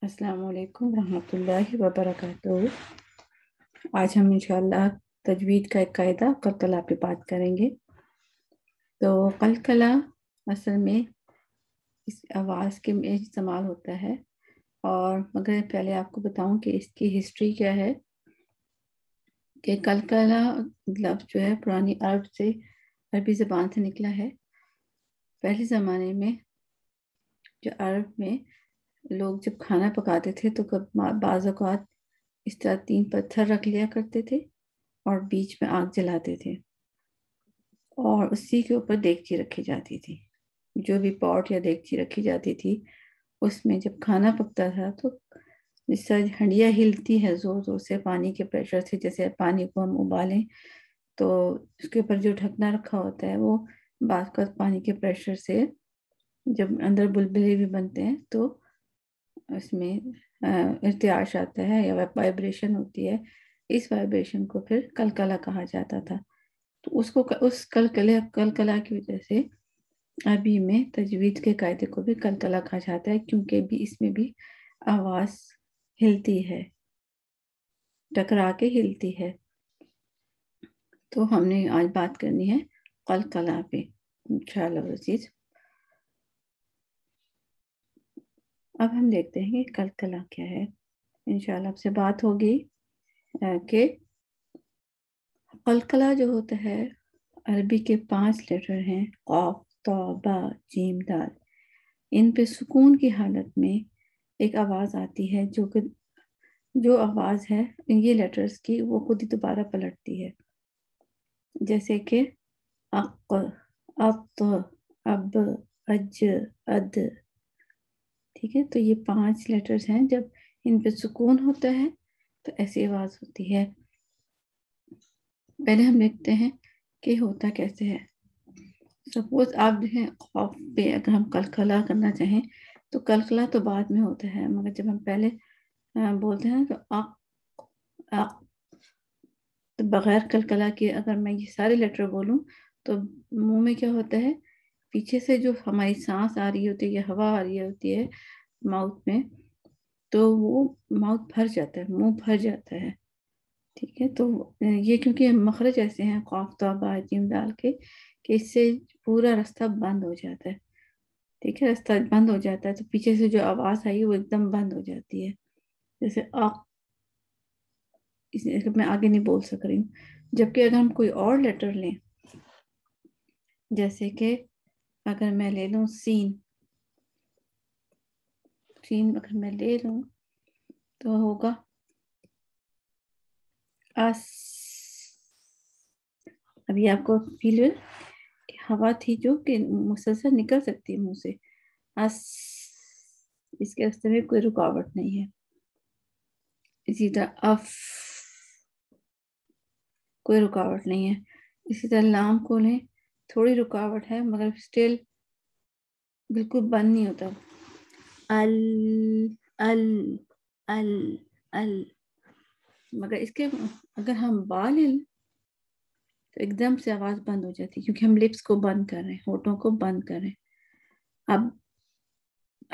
السلام علیکم ورحمۃ اللہ وبرکاتہ۔ آج ہم انشاءاللہ تجوید کا ایک قاعدہ قلقلہ پہ بات کریں گے۔ تو قلقلہ اصل میں اس آواز کے میں استعمال ہوتا ہے، اور مگر پہلے آپ کو بتاؤں کہ اس کی ہسٹری کیا ہے۔ کہ قلقلہ لفظ جو ہے پرانی عربی زبان سے نکلا ہے۔ پہلے زمانے میں جو عرب میں لوگ جب کھانا پکاتے تھے تو بعض اوقات اس طرح 3 پتھر رکھ لیا کرتے تھے اور بیچ میں آگ جلاتے تھے، اور اسی کے اوپر دیگچی رکھی جاتی تھی۔ جو بھی پاٹ یا دیگچی رکھی جاتی تھی اس میں جب کھانا پکتا تھا تو جس طرح ہنڈیا ہلتی ہے زور زور سے پانی کے پریشر سے، جیسے پانی کو ہم ابالیں تو اس کے اوپر جو ڈھکنا رکھا ہوتا ہے وہ بعض کا پانی کے پریشر سے جب اندر بلبلے بھی بنتے ہیں تو اس میں ارتعاش آتا ہے یا وائبریشن ہوتی ہے۔ اس وائبریشن کو پھر قلقلہ کہا جاتا تھا۔ تو اس قلقلہ کی وجہ سے عربی میں تجوید کے قاعدے کو بھی قلقلہ کہا جاتا ہے، کیونکہ بھی اس میں بھی آواز ہلتی ہے، ٹکرا کے ہلتی ہے۔ تو ہم نے آج بات کرنی ہے قلقلہ پہ انشاءاللہ عزیز۔ اب ہم دیکھتے ہیں کہ قلقلہ کیا ہے۔ انشاءاللہ آپ سے بات ہوگی کہ قلقلہ جو ہوتا ہے عربی کے 5 لیٹر ہیں، قاف، طا، با، جیم، دال۔ ان پہ سکون کی حالت میں ایک آواز آتی ہے جو آواز ہے یہ لیٹرز کی وہ خود ہی دوبارہ پلٹتی ہے، جیسے کہ اق، اط، اب، اج، اد۔ ٹھیک ہے، تو یہ 5 لیٹرز ہیں، جب ان پہ سکون ہوتا ہے تو ایسی آواز ہوتی ہے۔ پہلے ہم دیکھتے ہیں کہ ہوتا کیسے ہے۔ سپوز آپ جو ہے خوف پہ اگر ہم قلقلہ کرنا چاہیں تو قلقلہ تو بعد میں ہوتا ہے، مگر جب ہم پہلے بولتے ہیں تو تو بغیر قلقلہ کے اگر میں یہ سارے لیٹر بولوں تو منہ میں کیا ہوتا ہے، پیچھے سے جو ہماری سانس آ رہی ہوتی ہے یا ہوا آ رہی ہوتی ہے ماؤتھ میں، تو وہ ماؤتھ بھر جاتا ہے، منہ بھر جاتا ہے۔ ٹھیک ہے، تو یہ کیونکہ مخرج ایسے ہیں قاف، طا، با، جیم، دال کے کہ اس سے پورا راستہ بند ہو جاتا ہے۔ ٹھیک ہے، راستہ بند ہو جاتا ہے تو پیچھے سے جو آواز آئی وہ ایک دم بند ہو جاتی ہے، جیسے میں آگے نہیں بول سک رہی ہوں۔ جبکہ اگر ہم کوئی اور لیٹر لیں، جیسے کہ اگر میں لے لوں سین اگر میں لے لوں تو ہوگا اس۔ ابھی آپ کو فیل ہے کہ ہوا تھی جو کہ مسلسل نکل سکتی ہے منہ سے، اس، اس کے راستے میں کوئی رکاوٹ نہیں ہے۔ اسی طرح اف، کوئی رکاوٹ نہیں ہے۔ اسی طرح لام کو لیں، تھوڑی رکاوٹ ہے مگر اسٹل بالکل بند نہیں ہوتا۔ ال، ال، ال، ال، مگر اس کے اگر ہم با لیں تو ایک دم سے آواز بند ہو جاتی ہے، کیونکہ ہم لپس کو بند کر رہے ہیں، ہونٹوں کو بند کر رہے ہیں۔ اب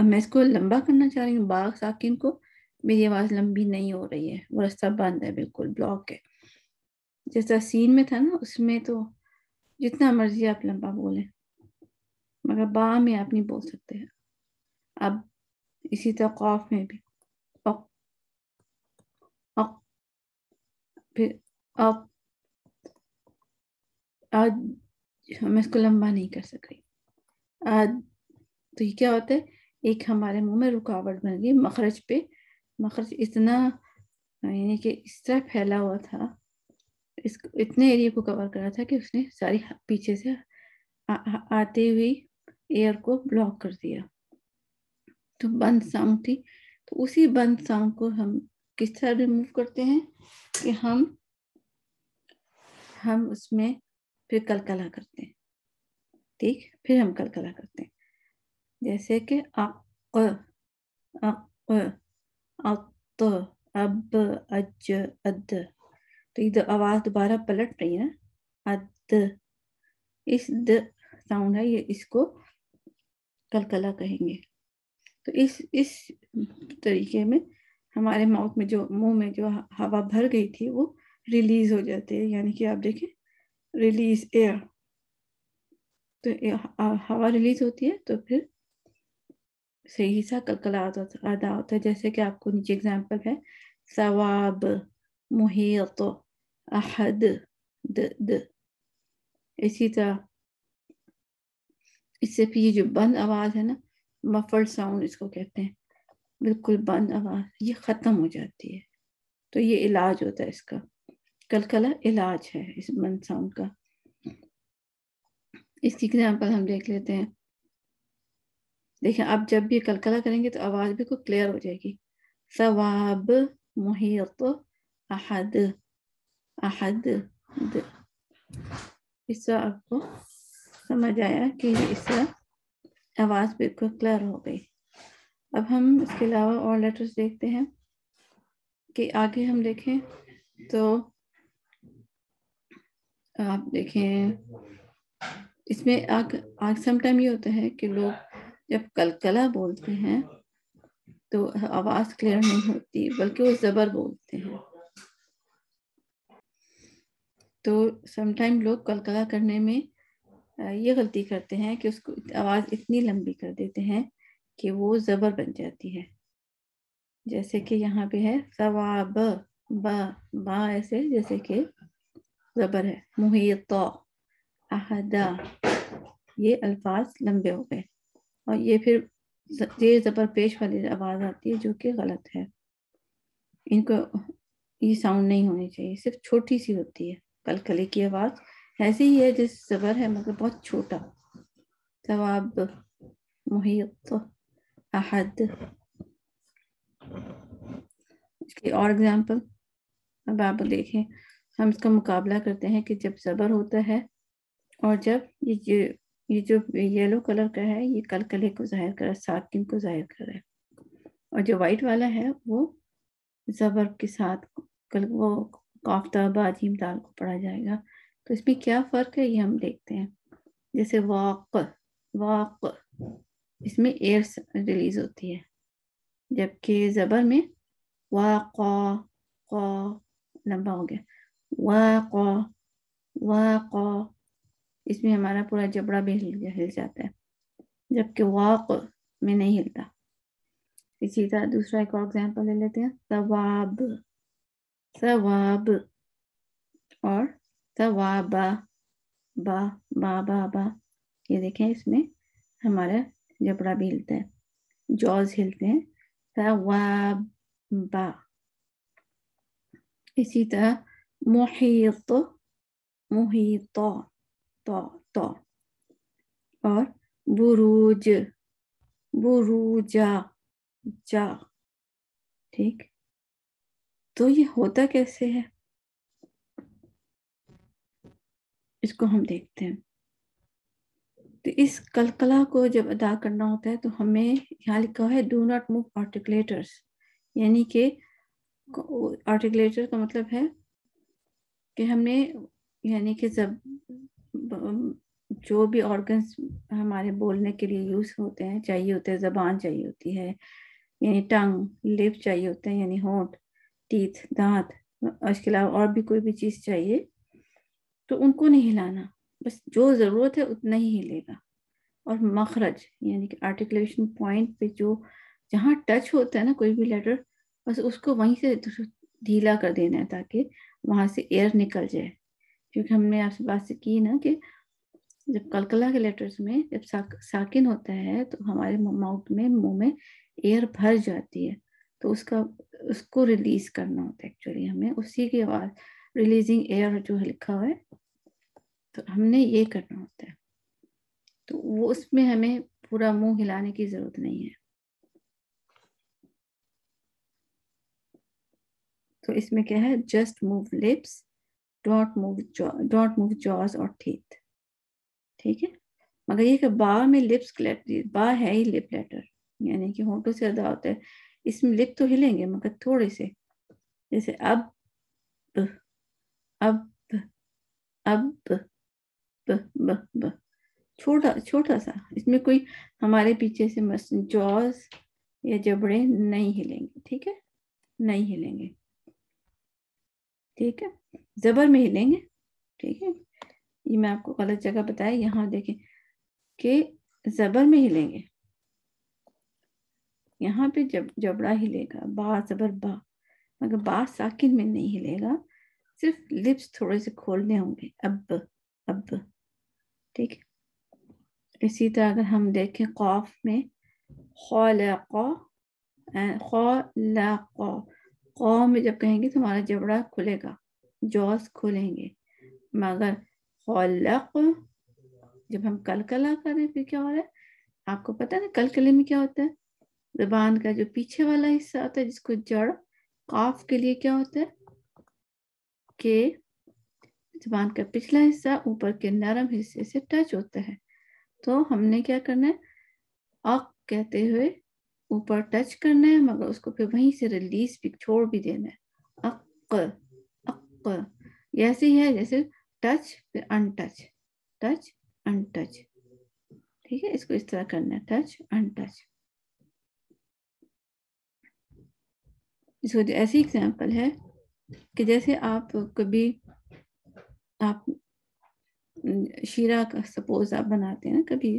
میں اس کو لمبا کرنا چاہ رہی ہوں، با ساکن کو، میری آواز لمبی نہیں ہو رہی ہے، وہ راستہ بند ہے، بالکل بلاک ہے۔ جیسا سین میں تھا نا، اس میں تو جتنا مرضی آپ لمبا بولیں، مگر با میں آپ نہیں بول سکتے۔ اب اسی طرح قاف میں بھی اق، اق، پھر اق، آج ہم اس کو لمبا نہیں کر سکتے۔ آج تو یہ کیا ہوتا ہے، ایک ہمارے منہ میں رکاوٹ بن گئی مخرج پہ۔ مخرج اتنا یعنی کہ اس طرح پھیلا ہوا تھا، اتنے ایریا کو کور کرا تھا کہ اس نے ساری پیچھے سے آتے ہوئی ایئر کو بلاک کر دیا، تو بند ساؤنڈ تھی۔ تو اسی بند ساؤنڈ کو ہم کس طرح ریموو کرتے ہیں کہ ہم اس میں پھر قلقلہ کرتے ہیں۔ ٹھیک، پھر ہم قلقلہ کرتے ہیں، جیسے کہ اق، اق، اط، اب، اج، اد۔ تو یہ آواز دوبارہ پلٹ رہی ہے نا، اد، اس د ساؤنڈ ہے یہ، اس کو قلقلہ کہیں گے۔ تو اس طریقے میں ہمارے ماؤتھ میں جو منہ میں جو ہوا بھر گئی تھی وہ ریلیز ہو جاتی ہے، یعنی کہ آپ دیکھیں ریلیز ایئر، تو ہوا ریلیز ہوتی ہے تو پھر صحیح سا کلکلا ادا ہوتا ہے. جیسے کہ آپ کو نیچے اگزامپل ہے ثواب، محیط، احد، اسی طرح اس سے پھر یہ جو بند آواز ہے نا، مفلڈ ساؤنڈ اس کو کہتے ہیں، بالکل بند آواز، یہ ختم ہو جاتی ہے. تو یہ علاج ہوتا ہے اس کا، کلکلا علاج ہے اس بند ساؤنڈ کا. اس کی ایگزامپل ہم دیکھ لیتے ہیں. دیکھیں آپ جب بھی کلکلا کریں گے تو آواز بھی کو کلیئر ہو جائے گی. ثواب، محیط، احد، احد. اس طرح آپ کو سمجھ آیا کہ اس طرح آواز بالکل کلیئر ہو گئی. اب ہم اس کے علاوہ اور لیٹرز دیکھتے ہیں کہ آگے ہم دیکھیں تو آپ دیکھیں اس میں سم ٹائم یہ ہوتا ہے کہ لوگ جب کلکلا بولتے ہیں تو آواز کلیئر نہیں ہوتی بلکہ وہ زبر بولتے ہیں. تو سم ٹائم لوگ کلکلا کرنے میں یہ غلطی کرتے ہیں کہ اس کو آواز اتنی لمبی کر دیتے ہیں کہ وہ زبر بن جاتی ہے. جیسے کہ یہاں پہ ہے ثواب، با ایسے جیسے کہ زبر ہے. محیط، احدا، یہ الفاظ لمبے ہو گئے اور یہ پھر زیر زبر پیش والی آواز آتی ہے جو کہ غلط ہے. ان کو یہ ساؤنڈ نہیں ہونی چاہیے، صرف چھوٹی سی ہوتی ہے کلکلے کی آواز. ایسے ہی ہے جس زبر ہے مگر بہت چھوٹا. ثواب، محیط، احد. اس کی اور ایگزامپل اب آپ دیکھیں، ہم اس کا مقابلہ کرتے ہیں کہ جب زبر ہوتا ہے اور جب یہ جو یلو کلر کا ہے یہ کلکلے کو ظاہر کر رہا ہے، ساکن کو ظاہر کر رہا ہے، اور جو وائٹ والا ہے وہ زبر کے ساتھ وہ کافتہ با جیم دال کو پڑھا جائے گا. تو اس میں کیا فرق ہے یہ ہم دیکھتے ہیں. جیسے واق، واق، اس میں ایئر ریلیز ہوتی ہے، جبکہ زبر میں واقع، قا لمبا ہو گیا، واقع، واقع، اس میں ہمارا پورا جبڑا بھی ہل جاتا ہے جبکہ واق میں نہیں ہلتا. اسی طرح دوسرا ایک اور ایگزامپل لے لیتے ہیں. ثواب، ثواب، اور ثوابا، با با با با. یہ دیکھیں اس میں ہمارا جبڑا بھی ہلتا ہے، جوز ہلتے ہیں. ثوابا. اسی طرح محیط، محیط، تو اور بروج، بروجا، جا. ٹھیک، تو یہ ہوتا کیسے ہے اس کو ہم دیکھتے ہیں. تو اس کلکلا کو جب ادا کرنا ہوتا ہے تو ہمیں یہاں لکھا ہے ڈو ناٹ موو آرٹیکولیٹرز، یعنی کہ آرٹیکولیٹر کا مطلب ہے کہ ہم نے یعنی کہ جو بھی آرگنز ہمارے بولنے کے لیے یوز ہوتے ہیں چاہیے ہوتے ہیں، زبان چاہیے ہوتی ہے یعنی ٹنگ، لپ چاہیے ہوتے ہیں یعنی ہونٹ، ٹیتھ دانت، اس کے علاوہ اور بھی کوئی بھی چیز چاہیے تو ان کو نہیں ہلانا، بس جو ضرورت ہے اتنا ہی ہلے گا. اور مخرج یعنی کہ آرٹیکولیشن پوائنٹ پہ جو جہاں ٹچ ہوتا ہے نا کوئی بھی لیٹر، بس اس کو وہیں سے ڈھیلا کر دینا ہے تاکہ وہاں سے ایئر نکل جائے. کیونکہ ہم نے آپ سے بات سے کی نا کہ جب کلکلا کے لیٹرز میں جب ساکن ہوتا ہے تو ہمارے ماؤتھ میں، منہ میں ایئر بھر جاتی ہے، تو اس کو ریلیز کرنا ہوتا ہے. ایکچولی ہمیں اسی کی آواز ریلیزنگ ایئر جو لکھا ہوا ہے تو ہم نے یہ کرنا ہوتا ہے. تو وہ اس میں ہمیں پورا منہ ہلانے کی ضرورت نہیں ہے. تو اس میں کیا ہے، just move lips, don't move jazz اور ٹیتھ. ٹھیک ہے، مگر یہ کہ با میں لپس با ہے ہی لپ لیٹر یعنی کہ ہونٹوں سے ادا ہوتا ہے، اس میں لپ تو ہلیں گے مگر تھوڑے سے، جیسے اب، اب، اب، چھوٹا چھوٹا سا. اس میں کوئی ہمارے پیچھے سے مثلا جوز یہ جبڑے نہیں ہلیں گے، ٹھیک ہے، نہیں ہلیں گے، ٹھیک ہے، زبر میں ہلیں گے، ٹھیک ہے، یہ میں آپ کو غلط جگہ بتایا، یہاں دیکھیں کہ زبر میں ہلیں گے، یہاں پہ جبڑا ہلے گا، با زبر با، مگر با ساکن میں نہیں ہلے گا، صرف لپس تھوڑے سے کھولنے ہوں گے، اب، ٹھیک ہے۔ اسی طرح اگر ہم دیکھیں قاف میں خلق، خلق، قوم میں جب کہیں گے تو ہمارا جبڑا کھلے گا، جوز کھلیں گے، مگر خلق جب ہم کلکلا کریں پھر کیا ہو رہا ہے، آپ کو پتہ ہے کلکلے میں کیا ہوتا ہے، زبان کا جو پیچھے والا حصہ ہوتا ہے جس کو جڑ، قاف کے لیے کیا ہوتا ہے کہ زبان کا پچھلا حصہ اوپر کے نرم حصے سے ٹچ ہوتا ہے، تو ہم نے کیا کرنا ہے، اق کہتے ہوئے اوپر ٹچ کرنا ہے، مگر اس کو پھر وہیں سے ریلیز بھی چھوڑ بھی دینا ہے، اق یہ ایسے ہی ہے جیسے ٹچ پھر in touch, touch in touch, ٹھیک ہے، اس کو اس طرح کرنا ہے، ٹچ ان ٹچ۔ اس کو ایسی ایگزامپل ہے کہ جیسے آپ کبھی آپ شیرہ کا سپوز آپ بناتے ہیں نا، کبھی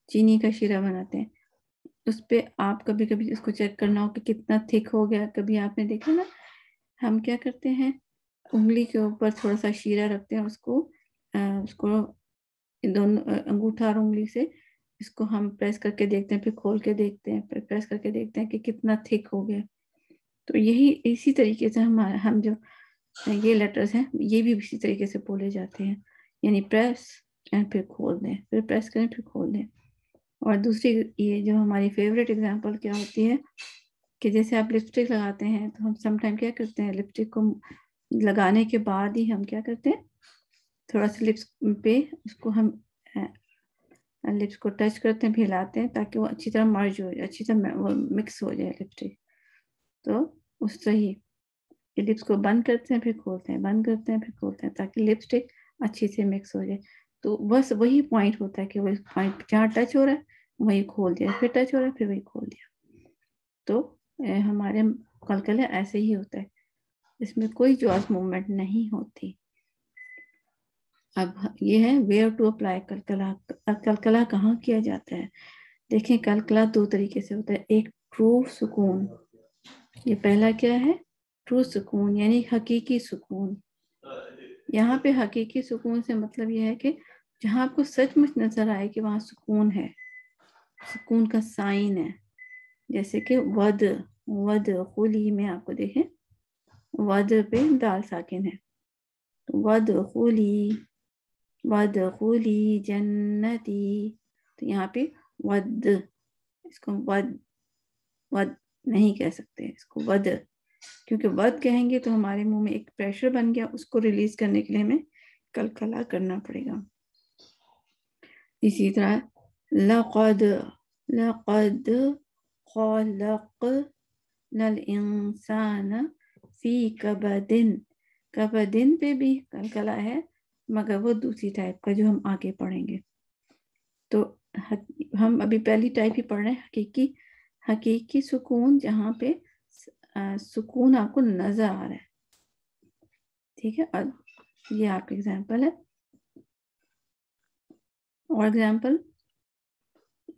چینی کا شیرہ بناتے ہیں، اس پہ آپ کبھی کبھی اس کو چیک کرنا ہو کہ کتنا تھک ہو گیا، کبھی آپ نے دیکھا نا ہم کیا کرتے ہیں، انگلی کے اوپر تھوڑا سا شیرہ رکھتے ہیں، اس کو دونوں انگوٹھا اور انگلی سے اس کو ہم پریس کر کے دیکھتے ہیں، پھر کھول کے دیکھتے ہیں، پھر پریس کر کے دیکھتے ہیں کہ کتنا تھک ہو گیا۔ تو یہی اسی طریقے سے ہم جو یہ لیٹرز ہیں یہ بھی اسی طریقے سے بولے جاتے ہیں، یعنی پریس اینڈ پھر کھول دیں، پھر پریس کریں پھر کھول دیں۔ اور دوسری یہ جو ہماری فیوریٹ ایگزامپل کیا ہوتی ہے کہ جیسے آپ لپسٹک لگاتے ہیں تو ہم سم ٹائم کیا کرتے ہیں، لپسٹک کو لگانے کے بعد ہی ہم کیا کرتے ہیں، تھوڑا سا لپس پہ اس کو ہم لپس کو ٹچ کرتے ہیں، ہلاتے ہیں تاکہ وہ اچھی طرح مرج ہو جائے، اچھی طرح وہ مکس ہو جائے لپسٹک، تو اس طرح ہی لپس کو بند کرتے ہیں پھر کھولتے ہیں، بند کرتے ہیں پھر کھولتے ہیں تاکہ لپسٹک اچھی سے مکس ہو جائے۔ تو بس وہی پوائنٹ ہوتا ہے کہ وہ پوائنٹ جہاں ٹچ ہو رہا ہے وہی کھول دیا، پھر ٹچ ہو رہا ہے پھر وہی کھول دیا۔ تو ہمارے قلقلہ ایسے ہی ہوتا ہے، اس میں کوئی جواز موومنٹ نہیں ہوتی۔ اب یہ ہے ویئر ٹو اپلائی قلقلہ، قلقلہ کہاں کیا جاتا ہے؟ دیکھیں قلقلہ دو طریقے سے ہوتا ہے، ایک ٹرو سکون، یہ پہلا کیا ہے، ٹرو سکون یعنی حقیقی سکون۔ یہاں پہ حقیقی سکون سے مطلب یہ ہے کہ جہاں آپ کو سچ مچ نظر آئے کہ وہاں سکون ہے، سکون کا سائن ہے، جیسے کہ ود خلی میں آپ کو دیکھیں ود پہ دال ساکن ہے، ود خلی جنتی، تو یہاں پہ ود، اس کو ود نہیں کہہ سکتے، اس کو ود، کیونکہ ود کہیں گے تو ہمارے منہ میں ایک پریشر بن گیا، اس کو ریلیز کرنے کے لیے ہمیں قلقلہ کرنا پڑے گا۔ اسی طرح لقد خلقنا الانسان فی کبد، کبدن پہ بھی قلقلہ ہے مگر وہ دوسری ٹائپ کا جو ہم آگے پڑھیں گے۔ تو ہم ابھی پہلی ٹائپ ہی پڑھ رہے ہیں، حقیقی سکون جہاں پہ سکون آپ کو نظر آ رہا ہے، ٹھیک ہے۔ اور یہ آپ کی ایگزامپل ہے، اور ایگزامپل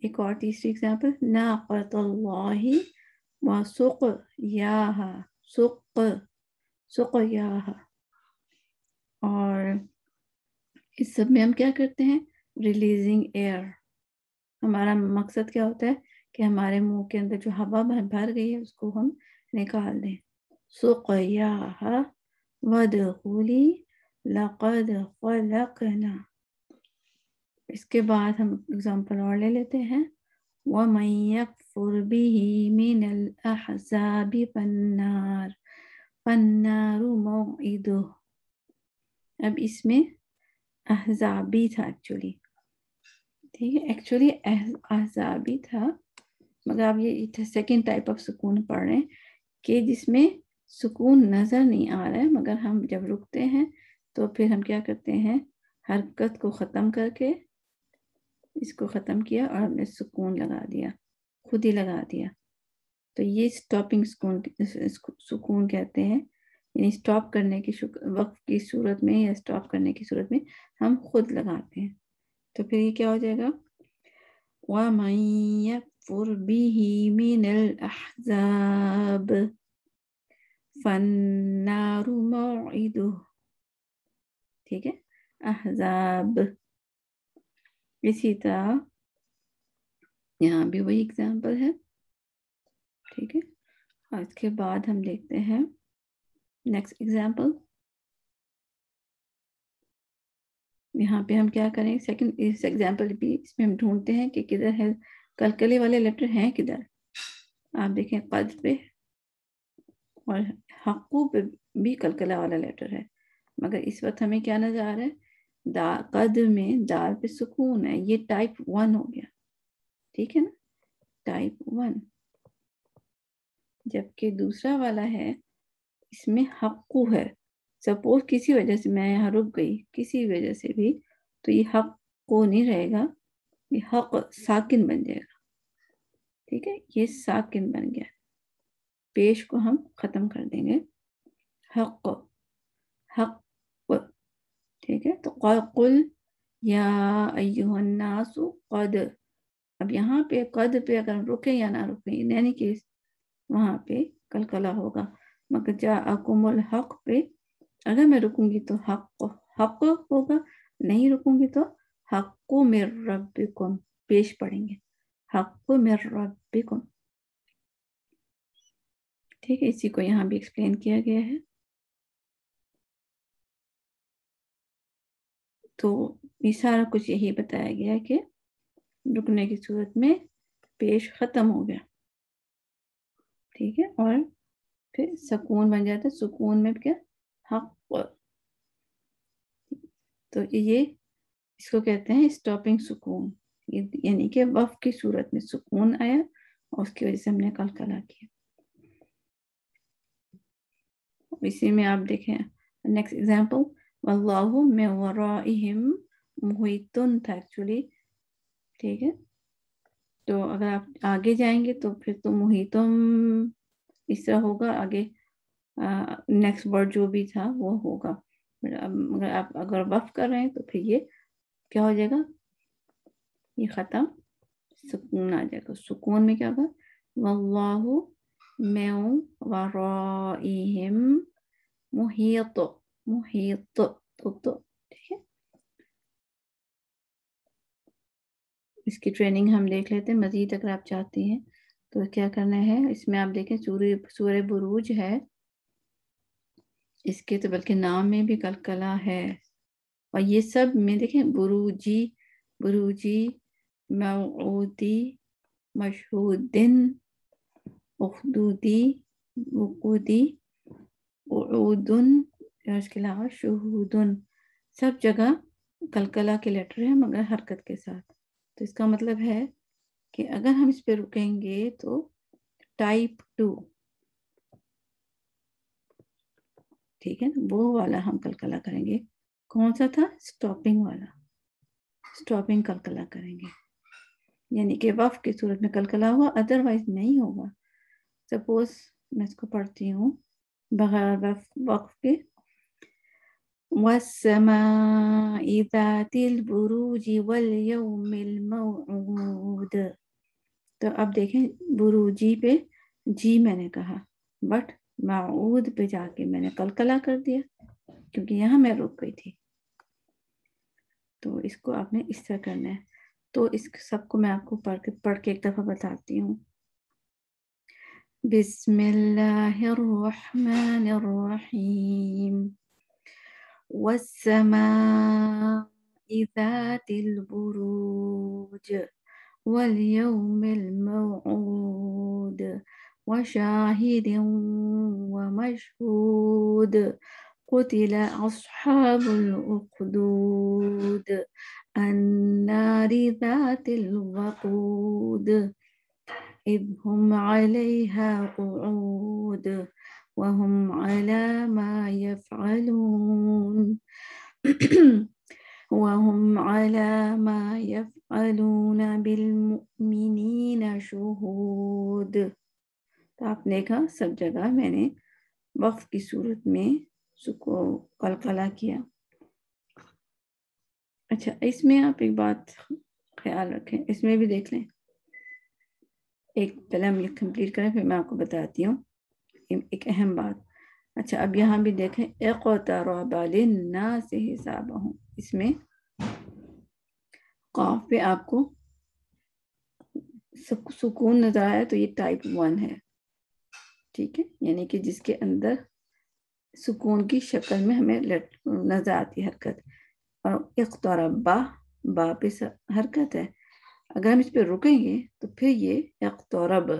ایک اور تیسری ایگزامپل، ناقۃ اللہ وسقیاھا، سقیاھا، اور اس سب میں ہم کیا کرتے ہیں، ریلیزنگ ایئر، ہمارا مقصد کیا ہوتا ہے کہ ہمارے منہ کے اندر جو ہوا بھر گئی ہے اس کو ہم نکال دیں۔ سقیاھا وادخلی لقد خلقنا، اس کے بعد ہم اگزامپل اور لے لیتے ہیں، وَمَن يَكْفُرْ بِهِ مِنَ الْأَحْزَابِ فَالنَّارُ مَوْعِدُهُ۔ اب اس میں احزابی تھا ایکچولی، ٹھیک ہے، ایکچولی احزابی تھا، مگر آپ یہ سیکنڈ ٹائپ آف سکون پڑھ رہے ہیں کہ جس میں سکون نظر نہیں آ رہا ہے، مگر ہم جب رکتے ہیں تو پھر ہم کیا کرتے ہیں، حرکت کو ختم کر کے اس کو ختم کیا اور ہم نے سکون لگا دیا، خود ہی لگا دیا۔ تو یہ اسٹاپنگ سکون کہتے ہیں، یعنی اسٹاپ کرنے کی وقف کی صورت میں یا اسٹاپ کرنے کی صورت میں ہم خود لگاتے ہیں. تو پھر یہ کیا ہو جائے گا؟ وَمَن يَكْفُرْ بِهِ مِنَ الْأَحْزَابِ فَالنَّارُ مَوْعِدُهُ. ٹھیک ہے، احزاب. اسی طرح یہاں بھی وہی اگزامپل ہے. ٹھیک ہے، اور اس کے بعد ہم دیکھتے ہیں نیکسٹ ایگزامپل. یہاں پہ ہم کیا کریں، سیکنڈ اس ایگزامپل بھی اس میں ہم ڈھونڈتے ہیں کہ کدھر ہے کلکلے والے لیٹر ہیں کدھر. آپ دیکھیں قد پہ اور حقو پہ بھی کلکلہ والا لیٹر ہے، مگر اس وقت ہمیں کیا نظر آ رہا ہے، قد میں دال پہ سکون ہے. یہ ٹائپ 1 ہو گیا. ٹھیک ہے نا، ٹائپ 1. جبکہ دوسرا والا ہے اس میں حقو ہے. سپوز کسی وجہ سے میں یہاں رک گئی کسی وجہ سے بھی، تو یہ حق کو نہیں رہے گا، یہ حق ساکن بن جائے گا. ٹھیک ہے، یہ ساکن بن گیا. پیش کو ہم ختم کر دیں گے، حق حق. ٹھیک ہے، تو قل یا ایھا الناس قد. اب یہاں پہ قد پہ اگر ہم رکیں یا نہ رکیں، یعنی کہ وہاں پہ کلکلہ ہوگا. مگر جاءکم الحق پہ اگر میں رکوں گی تو حق ہوگا، نہیں رکوں گی تو حق من ربکم پیش پڑھیں گے، حق من ربکم. ٹھیک ہے، اسی کو یہاں بھی ایکسپلین کیا گیا ہے. تو یہ سارا کچھ یہی بتایا گیا کہ رکنے کی صورت میں پیش ختم ہو گیا. ٹھیک ہے، اور پھر سکون بن جاتا ہے. سکون میں کیا، حق. تو یہ اس کو کہتے ہیں اسٹاپنگ سکون، یعنی کہ وقف کی صورت میں سکون آیا اور اس کی وجہ سے ہم نے کلکلہ کیا. اسی میں آپ دیکھیں نیکسٹ ایگزامپل، واللہ من ورائہم محیط تھا ایکچولی. ٹھیک ہے، تو اگر آپ آگے جائیں گے تو پھر تو محیطم اس طرح ہوگا. آگے نیکسٹ ورڈ جو بھی تھا وہ ہوگا. مگر آپ اگر وقف کر رہے ہیں تو پھر یہ کیا ہو جائے گا، یہ ختم، سکون آ جائے گا. سکون میں کیا ہوگا، واللہ من ورائہم محیط. محیط تو ٹھیک ہے. اس کی ٹریننگ ہم دیکھ لیتے ہیں مزید اگر آپ چاہتے ہیں تو کیا کرنا ہے. اس میں آپ دیکھیں سورہ بروج ہے، اس کے تو بلکہ نام میں بھی کلکلہ ہے. اور یہ سب میں دیکھیں بروجی، بروجی، موعودی، مشہودن، اخدودی، وقودی، قعودن، اور اس کے علاوہ شہودن، سب جگہ کلکلہ کے لیٹر ہیں مگر حرکت کے ساتھ. تو اس کا مطلب ہے کہ اگر ہم اس پہ رکیں گے تو ٹائپ 2، ٹھیک ہے نا، وہ والا ہم کلکلہ کریں گے. کون سا تھا، اسٹاپنگ والا. اسٹاپنگ کلکلہ کریں گے، یعنی کہ وقف کی صورت میں کلکلہ ہوا، ادروائز نہیں ہوگا. سپوز میں اس کو پڑھتی ہوں بغیر وقف کے، وَالسَّمَاءِ ذَاتِ الْبُرُوجِ وَالْيَوْمِ الْمَوْعُودِ. تو اب دیکھیں بروجی پہ جی میں نے کہا، بٹ موعود پہ جا کے میں نے کلکلہ کر دیا کیونکہ یہاں میں رک گئی تھی. تو اس کو آپ نے اس طرح کرنا ہے. تو اس سب کو میں آپ کو پڑھ کے ایک دفعہ بتاتی ہوں. بسم اللہ الرحمن الرحیم، والسماء ذات البروج واليوم الموعود وشاهد ومشهود قتل أصحاب الأخدود النار ذات الوقود إذ هم عليها قعود وهم على ما يفعلون وهم على ما يفعلون بالمؤمنين شهود. تو آپ نے دیکھا سب جگہ میں نے وقف کی صورت میں قلقلہ کیا. اچھا اس میں آپ ایک بات خیال رکھیں، اس میں بھی دیکھ لیں. ایک پہلے ہم یہ کمپلیٹ کریں پھر میں آپ کو بتاتی ہوں ایک اہم بات. اچھا اب یہاں بھی دیکھیں اقترب للناس حسابہم، اس میں قاف پہ آپ کو سکون نظر آیا تو یہ ٹائپ 1 ہے. ٹھیک ہے، یعنی کہ جس کے اندر سکون کی شکل میں ہمیں نظر آتی حرکت. اور اقترب با پہ حرکت ہے، اگر ہم اس پہ رکیں گے تو پھر یہ اقترب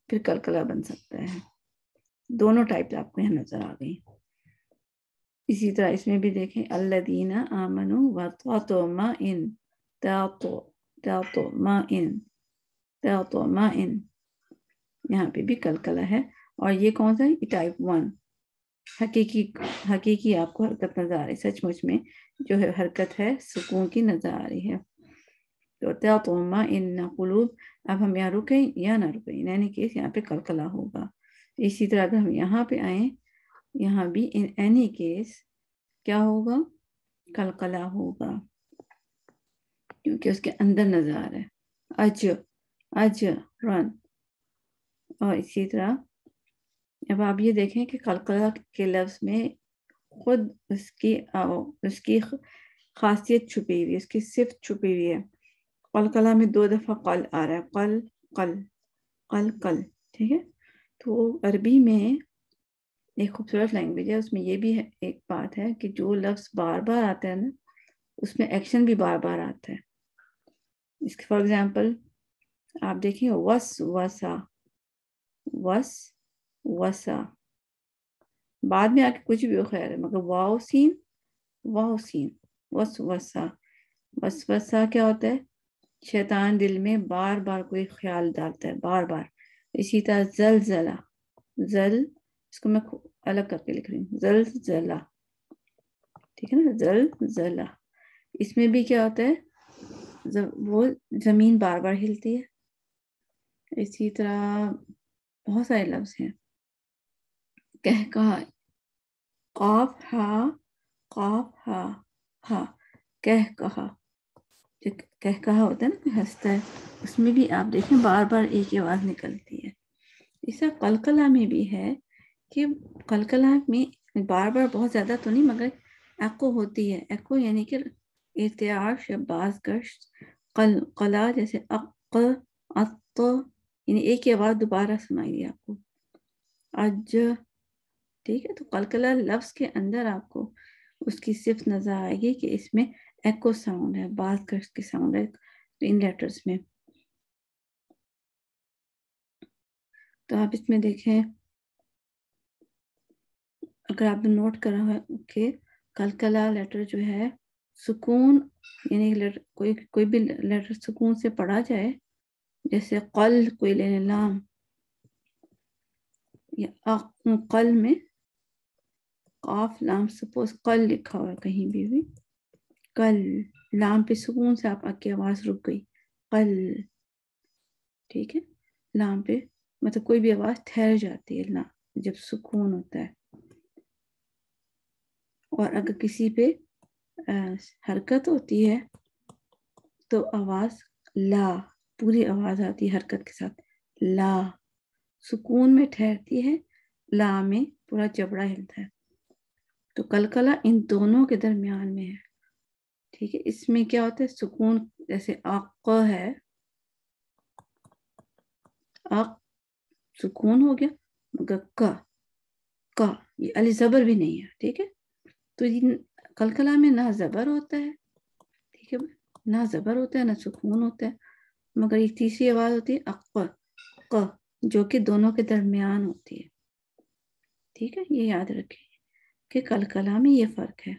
پھر قلقلہ بن سکتا ہے. دونوں ٹائپ آپ کو یہاں نظر آ گئی. اسی طرح اس میں بھی دیکھیں الذین آمنوا وتطمئن تطمئن، یہاں پہ بھی قلقلہ ہے. اور یہ کون سا ہے؟ ٹائپ 1 حقیقی آپ کو حرکت نظر آ رہی، سچ مچ میں جو ہے حرکت ہے سکون کی نظر آ رہی ہے. تو تطمئن قلوب، اب ہم یہاں رکیں یا نہ رکیں، یعنی کہ یہاں پہ قلقلہ ہوگا. اسی طرح اگر ہم یہاں پہ آئیں، یہاں بھی ان اینی کیس کیا ہوگا؟ قلقلہ ہوگا، کیونکہ اس کے اندر نظر آ رہا ہے اج رن. اور اسی طرح اب آپ یہ دیکھیں کہ قلقلہ کے لفظ میں خود اس کی خاصیت چھپی ہوئی ہے، اس کی صفت چھپی ہوئی ہے. قلقلہ میں 2 دفعہ قل آ رہا ہے، قل. ٹھیک ہے، تو عربی میں ایک خوبصورت لینگویج ہے، اس میں یہ بھی ہے ایک بات ہے کہ جو لفظ بار بار آتا ہے نا اس میں ایکشن بھی بار بار آتا ہے. اس کے فار ایگزامپل آپ دیکھیں وسا بعد میں آ کے کچھ بھی ہو خیر ہے، مگر واو سین وسوسہ کیا ہوتا ہے؟ شیطان دل میں بار بار کوئی خیال ڈالتا ہے، بار بار. اسی طرح زلزلہ، اس کو میں الگ کر کے لکھ رہی ہوں، زلزلہ. ٹھیک ہے نا، زلزلہ. اس میں بھی کیا ہوتا ہے؟ وہ زمین بار بار ہلتی ہے. اسی طرح بہت سارے لفظ ہیں. کہا، قاف ہا کہا ہوتا ہے نا کہ ہنستا ہے، اس میں بھی آپ دیکھیں بار بار ایک ہی آواز نکلتی ہے. اس طرح قلقلہ میں بھی ہے کہ قلقلہ میں بار بار بہت زیادہ تو نہیں مگر ایکو ہوتی ہے. ایکو یعنی کہ ارتعاش یا باز گشت. قلقلہ جیسے یعنی ایک ہی آواز دوبارہ سنائی دی آپ کو، اج. ٹھیک ہے، تو قلقلہ لفظ کے اندر آپ کو اس کی صفت نظر آئے گی کہ اس میں ایکو ساؤنڈ ہے، باز گشت کی ساؤنڈ ہے ان لیٹرز میں. تو آپ اس میں دیکھیں، اگر آپ نے نوٹ کرا ہے کہ قلقلہ لیٹر جو ہے سکون، یعنی کوئی بھی لیٹر سکون سے پڑھا جائے، جیسے قل کوئی لینے لام، یا قل میں قاف لام، سپوز قل لکھا ہوا ہے کہیں بھی قل، لام پہ سکون سے آپ کی آواز رک گئی، قل. ٹھیک ہے، لام پہ مطلب کوئی بھی آواز ٹھہر جاتی ہے جب سکون ہوتا ہے. اور اگر کسی پہ حرکت ہوتی ہے تو آواز لا، پوری آواز آتی ہے حرکت کے ساتھ، لا. سکون میں ٹھہرتی ہے، لا میں پورا جبڑا ہلتا ہے. تو قلقلہ ان دونوں کے درمیان میں ہے. ٹھیک ہے، اس میں کیا ہوتا ہے؟ سکون جیسے آق ہے، آق سکون ہو گیا، مگر کا یہ علی زبر بھی نہیں ہے. ٹھیک ہے، تو قلقلہ میں نہ زبر ہوتا ہے، ٹھیک ہے، نہ زبر ہوتا ہے نہ سکون ہوتا ہے، مگر ایک تیسری آواز ہوتی ہے اق، جو کہ دونوں کے درمیان ہوتی ہے. ٹھیک ہے، یہ یاد رکھیں کہ قلقلہ میں یہ فرق ہے.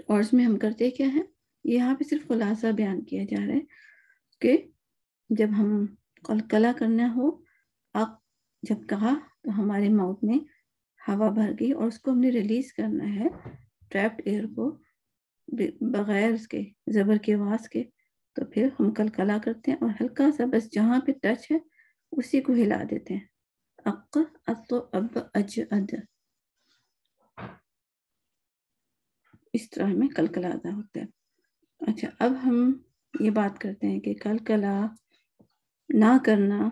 اور اس میں ہم کرتے کیا ہیں، یہاں پہ صرف خلاصہ بیان کیا جا رہا ہے کہ جب ہم قلقلہ کرنا ہو، جب کہا تو ہمارے ماؤتھ میں ہوا بھر گئی اور اس کو ہم نے ریلیز کرنا ہے، ٹریپڈ ایئر کو بغیر اس کے زبر کی آواز کے تو پھر ہم کلکلا کرتے ہیں اور ہلکا سا بس جہاں پہ ٹچ ہے اسی کو ہلا دیتے ہیں. اق ات اب اج اد، اس طرح ہمیں کلکلا ادا ہوتا ہے. اچھا، اب ہم یہ بات کرتے ہیں کہ کلکلا نہ کرنا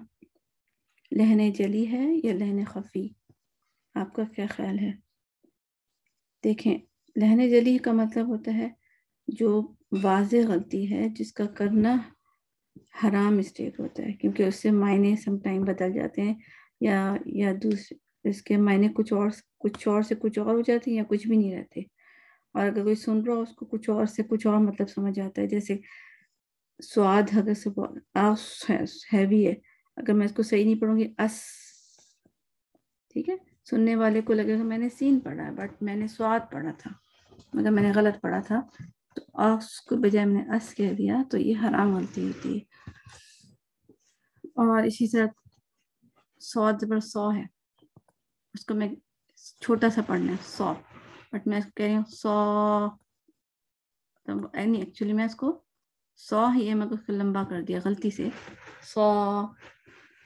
لہن جلی ہے یا لہن خفی؟ آپ کا کیا خیال ہے؟ دیکھیں، لہن جلی کا مطلب ہوتا ہے جو واضح غلطی ہے جس کا کرنا حرام مسٹیک ہوتا ہے، کیونکہ اس سے معنی سم ٹائم بدل جاتے ہیں یا دوسرے اس کے معنی کچھ اور سے کچھ اور ہو جاتے ہیں یا کچھ بھی نہیں رہتے. اور اگر کوئی سن رہا ہو اس کو کچھ اور سے کچھ اور مطلب سمجھ آتا ہے. جیسے سواد اگر سے ہیوی ہے، اگر میں اس کو صحیح نہیں پڑھوں گی اس، ٹھیک ہے، سننے والے کو لگے گا میں نے سین پڑھا ہے بٹ میں نے سواد پڑھا تھا، مگر میں نے غلط پڑھا تھا، تو اس کو بجائے میں نے اس کہہ دیا، تو یہ حرام غلطی ہوتی ہے. اور اسی طرح سواد زبر سو ہے، اس کو میں چھوٹا سا پڑھنا ہے سو، بٹ میں کہہ رہی ہوں سو، ایکچولی میں اس کو سو ہی ہے، میں اس کو لمبا کر دیا غلطی سے سو.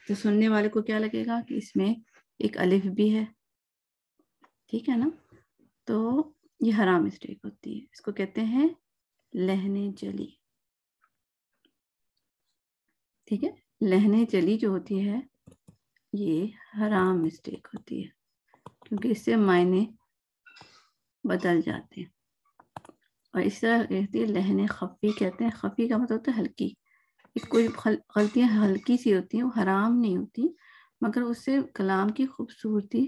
تو سننے والے کو کیا لگے گا کہ اس میں ایک الف بھی ہے، ٹھیک ہے نا. تو یہ حرام مسٹیک ہوتی ہے، اس کو کہتے ہیں لہن جلی. ٹھیک ہے، لہن جلی جو ہوتی ہے یہ حرام مسٹیک ہوتی ہے، کیونکہ اس سے معنی بدل جاتے ہیں. اور اس طرح کہتی ہے لہن خفی، کہتے ہیں خفی کا مطلب ہوتا ہے ہلکی. کوئی غلطیاں ہلکی سی ہوتی ہیں، وہ حرام نہیں ہوتی، مگر اس سے کلام کی خوبصورتی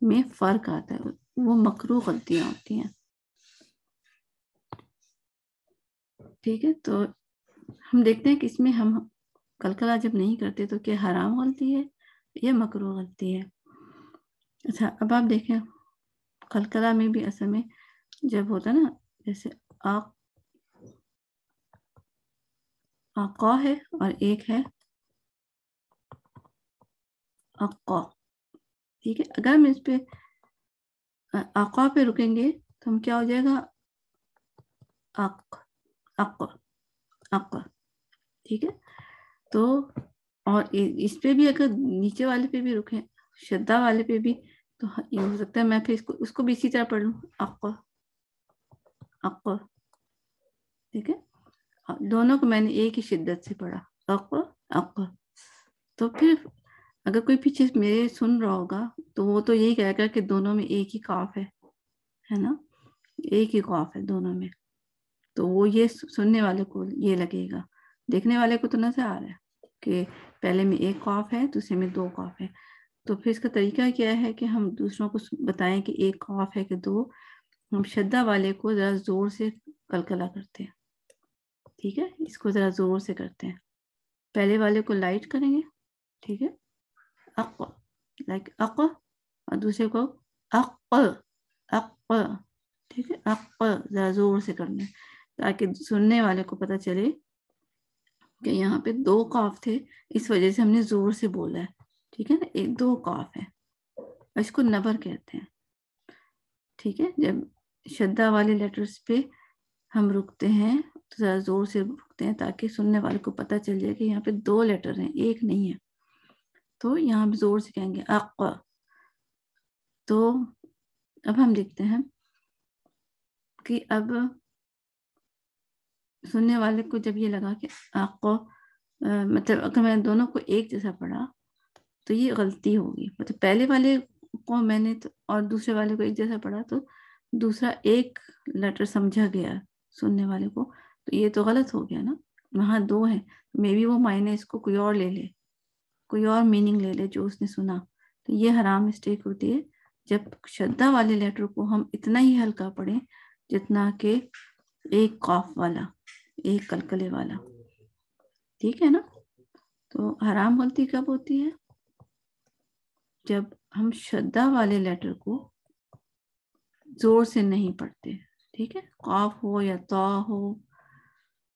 میں فرق آتا ہے، وہ مکروہ غلطیاں ہوتی ہیں. ٹھیک ہے، تو ہم دیکھتے ہیں کہ اس میں ہم کلکلا جب نہیں کرتے تو کیا حرام غلطی ہے یا مکروہ غلطی ہے. اچھا، اب آپ دیکھیں کلکلا میں بھی اصل میں جب ہوتا ہے نا، جیسے آقا ہے اور ایک ہے اقا، ٹھیک ہے. اگر ہم اس پہ آقا پہ رکیں گے تو ہم کیا ہو جائے گا اق، ٹھیک ہے. تو اور اس پہ بھی اگر نیچے والے پہ بھی رکیں، شدہ والے پہ بھی، تو یہ ہو سکتا ہے میں پھر اس کو بھی اسی طرح پڑھ لوں اق، ٹھیک ہے. دونوں کو میں نے ایک ہی شدت سے پڑھا اق. تو پھر اگر کوئی پیچھے میرے سن رہا ہوگا تو وہ تو یہی کہے گا کہ دونوں میں ایک ہی قاف ہے نا، ایک ہی قاف ہے دونوں میں. تو وہ یہ سننے والے کو یہ لگے گا، دیکھنے والے کو تو نظر آ رہا ہے کہ پہلے میں ایک قاف ہے دوسرے میں دو قاف ہے. تو پھر اس کا طریقہ کیا ہے کہ ہم دوسروں کو بتائیں کہ ایک قاف ہے کہ دو، ہم شدہ والے کو ذرا زور سے کلکلا کرتے ہیں، ٹھیک ہے. اس کو ذرا زور سے کرتے ہیں، پہلے والے کو لائٹ کریں گے، ٹھیک ہے، اق لائک اق، اور دوسرے کو اق، ٹھیک ہے، اق ذرا زور سے کرنا ہے تاکہ سننے والے کو پتہ چلے کہ یہاں پہ دو قاف تھے، اس وجہ سے ہم نے زور سے بولا ہے، ٹھیک ہے نا. ایک دو قاف ہے، اس کو نبر کہتے ہیں، ٹھیک ہے. جب شدہ والے لیٹرز پہ ہم رکتے ہیں تو ذرا زور سے رکتے ہیں تاکہ سننے والے کو پتہ چل جائے کہ یہاں پہ دو لیٹر ہیں، ایک نہیں ہے. تو یہاں پہ زور سے کہیں گے اق. تو اب ہم دیکھتے ہیں کہ اب سننے والے کو جب یہ لگا کہ اق، مطلب اگر میں دونوں کو ایک جیسا پڑھا تو یہ غلطی ہوگی، مطلب پہلے والے کو میں نے اور دوسرے والے کو ایک جیسا پڑھا تو دوسرا ایک لیٹر سمجھا گیا سننے والے کو، تو یہ تو غلط ہو گیا نا. وہاں دو ہیں، مے بی وہ معنی اس کو کوئی اور لے لے، کوئی اور میننگ لے لے جو اس نے سنا. تو یہ حرام مسٹیک ہوتی ہے جب شدہ والے لیٹر کو ہم اتنا ہی ہلکا پڑھیں جتنا کہ ایک قاف والا، ایک کلکلے والا، ٹھیک ہے نا. تو حرام غلطی کب ہوتی ہے؟ جب ہم شدہ والے لیٹر کو زور سے نہیں پڑھتے، ٹھیک ہے. قاف ہو یا تا ہو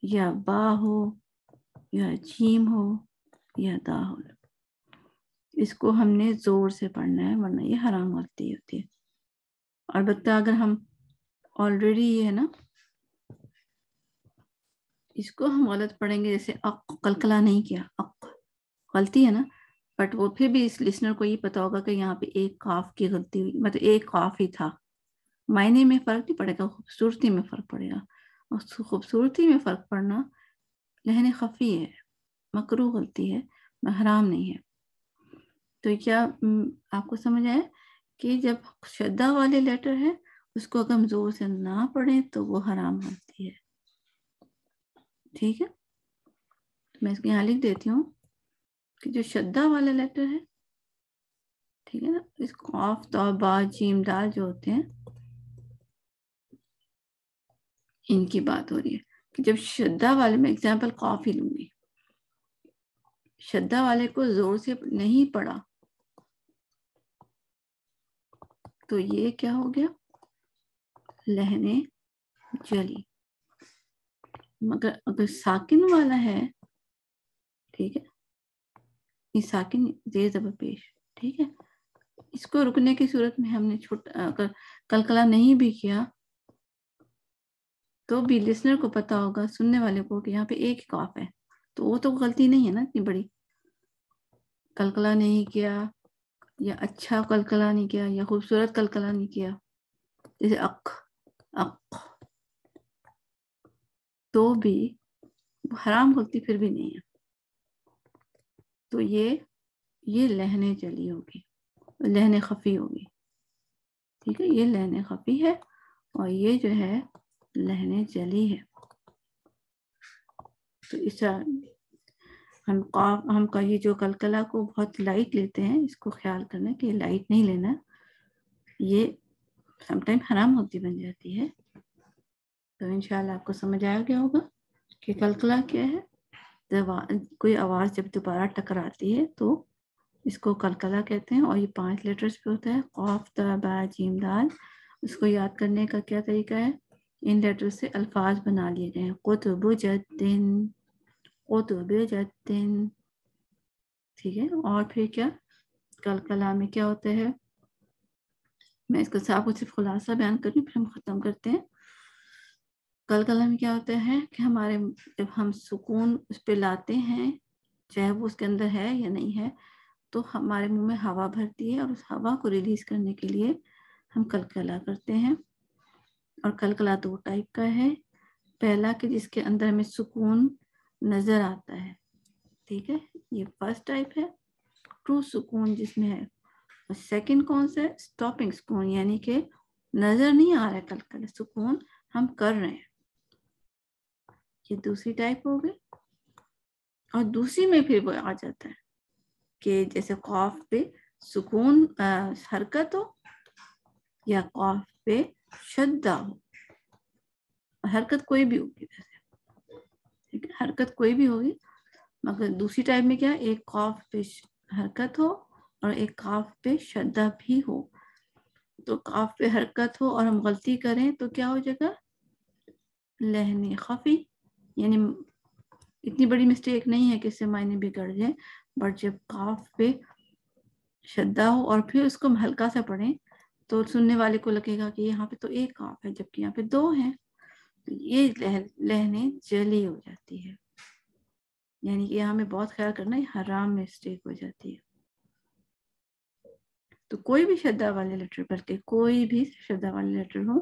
یا با ہو یا جیم ہو یا دا ہو، اس کو ہم نے زور سے پڑھنا ہے، ورنہ یہ حرام غلطی ہوتی ہے. البتہ اگر ہم آلریڈی یہ ہے نا اس کو ہم غلط پڑھیں گے، جیسے قلقلہ نہیں کیا، غلطی ہے نا، بٹ وہ پھر بھی اس لسنر کو یہ پتا ہوگا کہ یہاں پہ ایک قاف کی غلطی ہوئی، مطلب ایک قاف ہی تھا. معنی میں فرق نہیں پڑے گا، خوبصورتی میں فرق پڑے گا. اور خوبصورتی میں فرق پڑنا لہن خفی ہے، مکروہ غلطی ہے، حرام نہیں ہے. تو کیا آپ کو سمجھ آئے کہ جب شدہ والے لیٹر ہے اس کو اگر ہم زور سے نہ پڑھیں تو وہ حرام غلطی ہے. ٹھیک ہے، میں اس کو یہاں لکھ دیتی ہوں کہ جو شدہ والا لیٹر ہے، ٹھیک ہے نا، اس قاف تا با جیم دال جو ہوتے ہیں ان کی بات ہو رہی ہے کہ جب شدہ والے میں ایگزامپل قاف ہی لوں گی، شدہ والے کو زور سے نہیں پڑھا تو یہ کیا ہو گیا، لہنے جلی. مگر اگر ساکن والا ہے، ٹھیک ہے، یہ ساکن زیر زبر پیش، ٹھیک ہے، اس کو رکنے کی صورت میں ہم نے اگر قلقلہ نہیں بھی کیا تو بھی لسنر کو پتا ہوگا، سننے والے کو، کہ یہاں پہ ایک قاف ہے، تو وہ تو غلطی نہیں ہے نا اتنی بڑی. قلقلہ نہیں کیا یا اچھا قلقلہ نہیں کیا یا خوبصورت قلقلہ نہیں کیا، جیسے اق، تو بھی حرام غلطی پھر بھی نہیں ہے. تو یہ لہنے چلی ہوگی، لہنے خفی ہوگی. ٹھیک ہے، یہ لہنے خفی ہے اور یہ جو ہے لہنے جلی ہے. تو اس ہم کا یہ جو قلقلہ کو بہت لائٹ لیتے ہیں، اس کو خیال کرنا کہ لائٹ نہیں لینا، یہ سم ٹائم حرام ہوتی بن جاتی ہے. تو انشاءاللہ آپ کو سمجھ آیا گیا ہوگا کہ قلقلہ کیا ہے. کوئی آواز جب دوبارہ ٹکراتی ہے تو اس کو قلقلہ کہتے ہیں، اور یہ 5 لیٹرز پہ ہوتا ہے، قاف تا با جیم دال. اس کو یاد کرنے کا کیا طریقہ ہے، ان لیٹر سے الفاظ بنا لیے گئے ہیں، قطب جدن، قطب جدن. ٹھیک ہے، اور پھر کیا قلقلہ میں کیا ہوتا ہے، میں اس کا صاف صرف خلاصہ بیان کروں پھر ہم ختم کرتے ہیں. قلقلہ میں کیا ہوتا ہے کہ ہمارے جب ہم سکون اس پہ لاتے ہیں، چاہے وہ اس کے اندر ہے یا نہیں ہے، تو ہمارے منہ میں ہوا بھرتی ہے اور اس ہوا کو ریلیز کرنے کے لیے ہم قلقلہ کرتے ہیں. اور قلقلہ 2 ٹائپ کا ہے. پہلا کہ جس کے اندر ہمیں سکون نظر آتا ہے، ٹھیک ہے، یہ فرسٹ ٹائپ ہے، ٹرو سکون جس میں ہے. اور سیکنڈ کون سا ہے، اسٹاپنگ سکون، یعنی کہ نظر نہیں آ رہا ہے قلقلہ، سکون ہم کر رہے ہیں. یہ دوسری ٹائپ ہو گئی. اور دوسری میں پھر وہ آ جاتا ہے کہ جیسے قاف پہ سکون حرکت ہو یا قاف پہ شدہ ہو، حرکت کوئی بھی ہوگی، ٹھیک ہے، حرکت کوئی بھی ہوگی، مگر دوسری ٹائپ میں کیا، ایک قاف پہ حرکت ہو اور ایک قاف پہ شدہ بھی ہو. تو قاف پہ حرکت ہو اور ہم غلطی کریں تو کیا ہو جائے گا، لہن خفی، یعنی اتنی بڑی مسٹیک نہیں ہے کہ اس سے معنی بگڑ جائے، بٹ جب قاف پہ شدہ ہو اور پھر اس کو ہم ہلکا سا پڑھیں تو سننے والے کو لگے گا کہ یہاں پہ تو ایک قاف ہے جبکہ یہاں پہ 2 ہیں. تو یہ لہنے جلی ہو جاتی ہے، یعنی کہ یہاں ہمیں بہت خیال کرنا ہے، حرام مسٹیک ہو جاتی ہے. تو کوئی بھی شدہ والے لیٹر، بلکہ کوئی بھی شدہ والے لیٹر ہو،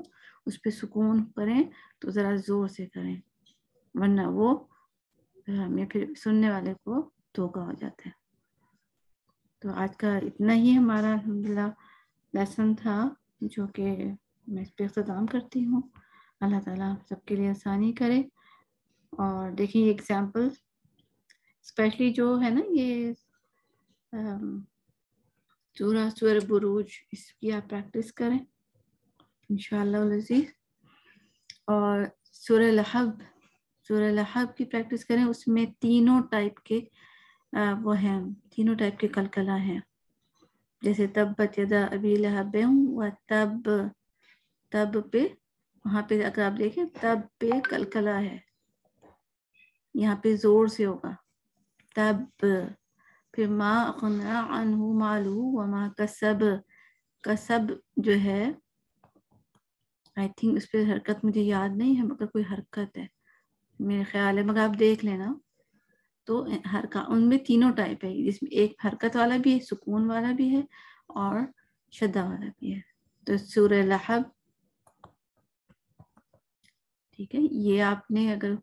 اس پہ سکون کریں تو ذرا زور سے کریں، ورنہ وہ ہمیں پھر سننے والے کو دھوکا ہو جاتا ہے. تو آج کا اتنا ہی ہمارا الحمدللہ لیسن تھا، جو کہ میں اس پہ اختتام کرتی ہوں. اللہ تعالیٰ سب کے لیے آسانی کرے. اور دیکھیں یہ ایگزامپل اسپیشلی جو ہے نا، یہ سورہ بروج، اس کی آپ پریکٹس کریں انشاءاللہ العزیز. اور سورہ لحب کی پریکٹس کریں، اس میں تینوں ٹائپ کے وہ ہیں، تینوں ٹائپ کے قلقلہ ہیں. جیسے تبت یدا ابی لہب و تب پہ، وہاں پہ اگر آپ دیکھیں تب پہ قلقلہ ہے، یہاں پہ زور سے ہوگا تب. پھر ما اغنی عنہ مالہ وما کسب جو ہے، آئی تھنک اس پہ حرکت مجھے یاد نہیں ہے مگر کوئی حرکت ہے، میرے خیال ہے مگر آپ دیکھ لینا. تو ان میں تینوں ٹائپ ہے، جس میں ایک حرکت والا بھی ہے، سکون والا بھی ہے، اور شدہ والا بھی ہے. تو سورہ لہب، ٹھیک ہے، یہ آپ نے اگر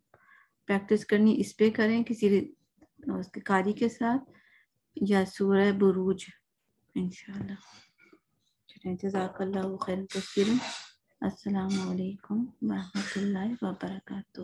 پریکٹس کرنی اس پہ کریں کسی اس کے قاری کے ساتھ، یا سورہ بروج انشاءاللہ. جزاک اللہ خیر کثیر. السلام علیکم ورحمۃ اللہ وبرکاتہ.